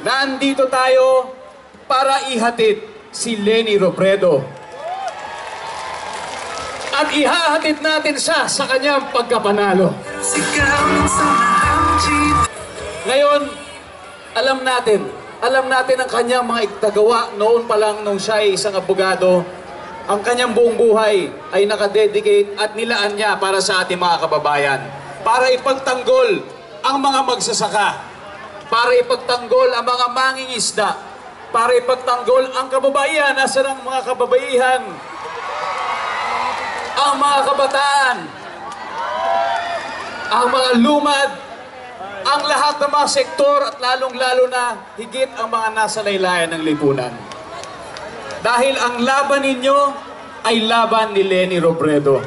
na andito tayo para ihatid si Leni Robredo. At ihahatid natin siya sa kanyang pagkapanalo. Ngayon, alam natin ang kanyang mga itagawa noon pa lang nung siya ay isang abogado. Ang kanyang buong buhay ay nakadedicate at nilaan niya para sa ating mga kababayan. Para ipagtanggol ang mga magsasaka. Para ipagtanggol ang mga mangingisda. Para ipagtanggol ang kababaihan. Nasaan ang mga kababaihan? Ang mga kabataan. Ang mga lumad. Ang lahat ng mga sektor at lalong-lalo na higit ang mga nasa laylayan ng lipunan. Dahil ang laban ninyo ay laban ni Leni Robredo.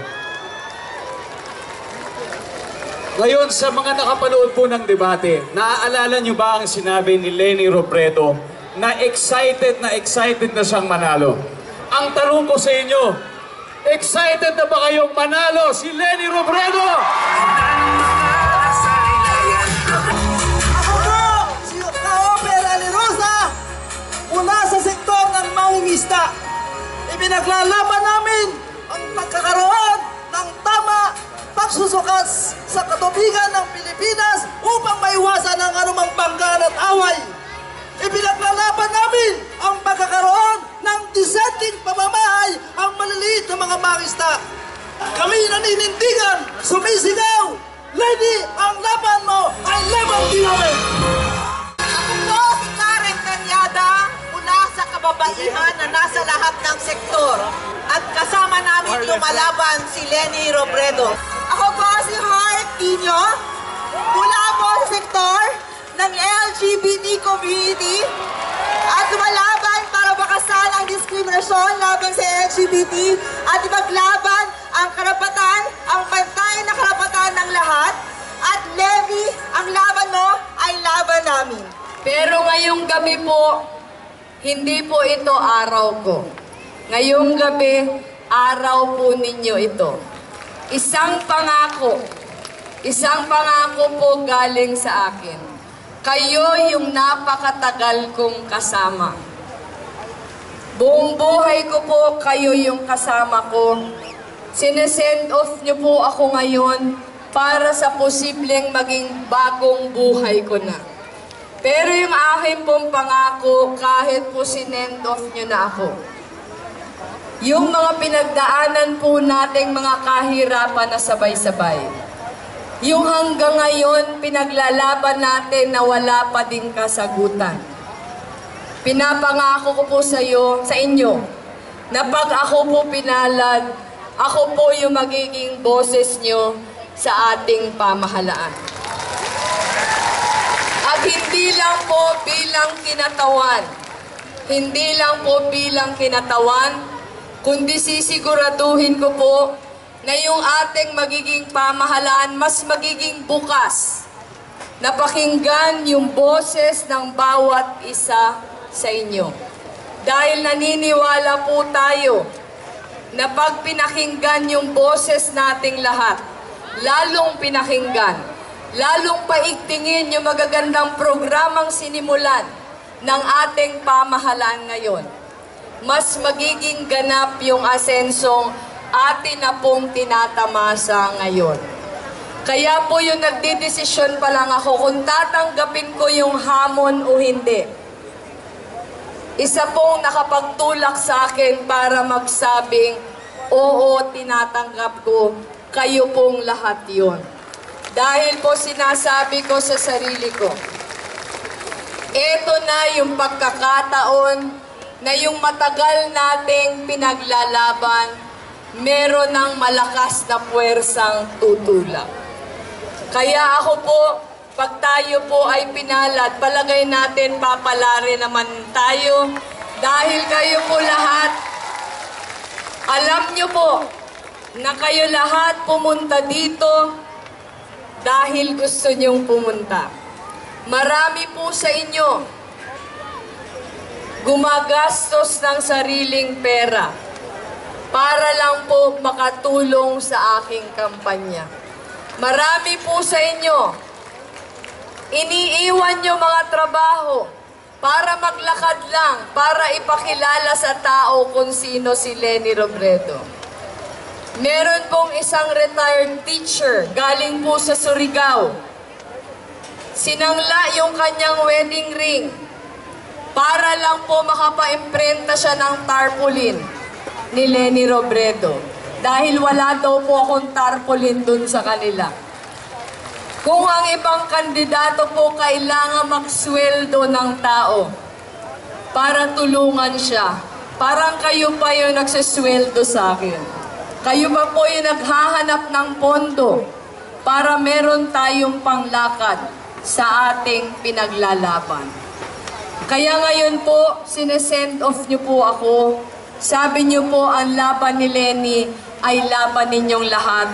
Ngayon, sa mga nakapanood po ng debate, naaalala nyo ba ang sinabi ni Leni Robredo na excited na siyang manalo? Ang tanong ko sa inyo, excited na ba kayong manalo si Leni Robredo? Mula sa sektor ng mangingisda, ipinaglalaban namin ang pagkakaroon ng tama pagsusukas sa katubigan ng Pilipinas upang maiwasan ang anumang banggaan at away. Ipinaglalaban namin ang pagkakaroon ng dissenting pamamahay ang maliliit na mga mangingisda. Kami naninindigan, sumisigaw, Leni, ang laban mo ay laban din namin! Sa kababaihan na nasa lahat ng sektor at kasama namin lumalaban si Leni Robredo. Ako po si Heart Tino, mula po sa sektor ng LGBT community at lumalaban para bakasan ang diskriminasyon laban sa LGBT at ipaglaban ang karapatan, ang pantay na karapatan ng lahat. At Leni, ang laban mo ay laban namin. Pero ngayong gabi po, hindi po ito araw ko. Ngayong gabi, araw po ninyo ito. Isang pangako po galing sa akin. Kayo yung napakatagal kong kasama. Buong buhay ko po, kayo yung kasama ko. Sinesend off niyo po ako ngayon para sa posibleng maging bagong buhay ko na. Pero yung aking pong pangako, kahit po sinend off nyo na ako, yung mga pinagdaanan po nating mga kahirapan na sabay-sabay, yung hanggang ngayon pinaglalaban natin na wala pa din kasagutan. Pinapangako ko po sa inyo, na pag ako po pinalad, ako po yung magiging boses nyo sa ating pamahalaan. At hindi lang po bilang kinatawan, kundi sisiguraduhin ko po na yung ating magiging pamahalaan mas magiging bukas na pakinggan yung boses ng bawat isa sa inyo. Dahil naniniwala po tayo na pag pinakinggan yung boses nating lahat, lalong pinakinggan, lalong paigtingin yung magagandang programang sinimulan ng ating pamahalaan ngayon. Mas magiging ganap yung asensong atin na pong tinatamasa ngayon. Kaya po yung nagdidesisyon pa lang ako kung tatanggapin ko yung hamon o hindi. Isa pong nakapagtulak sa akin para magsabing, oo, tinatanggap ko, kayo pong lahat yun. Dahil po sinasabi ko sa sarili ko, ito na yung pagkakataon na yung matagal nating pinaglalaban, meron ng malakas na puwersang tutulak. Kaya ako po, pag tayo po ay pinalad, palagay natin papalari naman tayo dahil kayo po lahat, alam nyo po na kayo lahat pumunta dito dahil gusto nyong pumunta. Marami po sa inyo gumagastos ng sariling pera para lang po makatulong sa aking kampanya. Marami po sa inyo iniiwan nyo mga trabaho para maglakad lang, para ipakilala sa tao kung sino si Leni Robredo. Meron pong isang retired teacher galing po sa Surigao. Sinangla yung kanyang wedding ring para lang po makapa-imprenta siya ng tarpaulin ni Leni Robredo. Dahil wala daw po akong tarpaulin dun sa kanila. Kung ang ibang kandidato po kailangan magsweldo ng tao para tulungan siya, parang kayo pa yung nagsisweldo sa akin. Kayo pa po yung naghahanap ng pondo para meron tayong panglakad sa ating pinaglalaban. Kaya ngayon po, sinesend off niyo po ako. Sabi niyo po ang laban ni Leni ay laban ninyong lahat.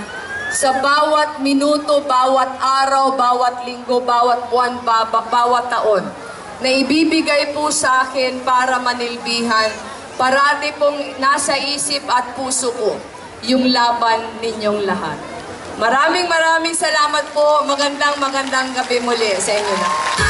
Sa bawat minuto, bawat araw, bawat linggo, bawat buwan, bawat taon, na ibibigay po sa akin para manilbihan, parati pong nasa isip at puso ko yung laban ninyong lahat. Maraming salamat po. Magandang gabi muli sa inyo lahat.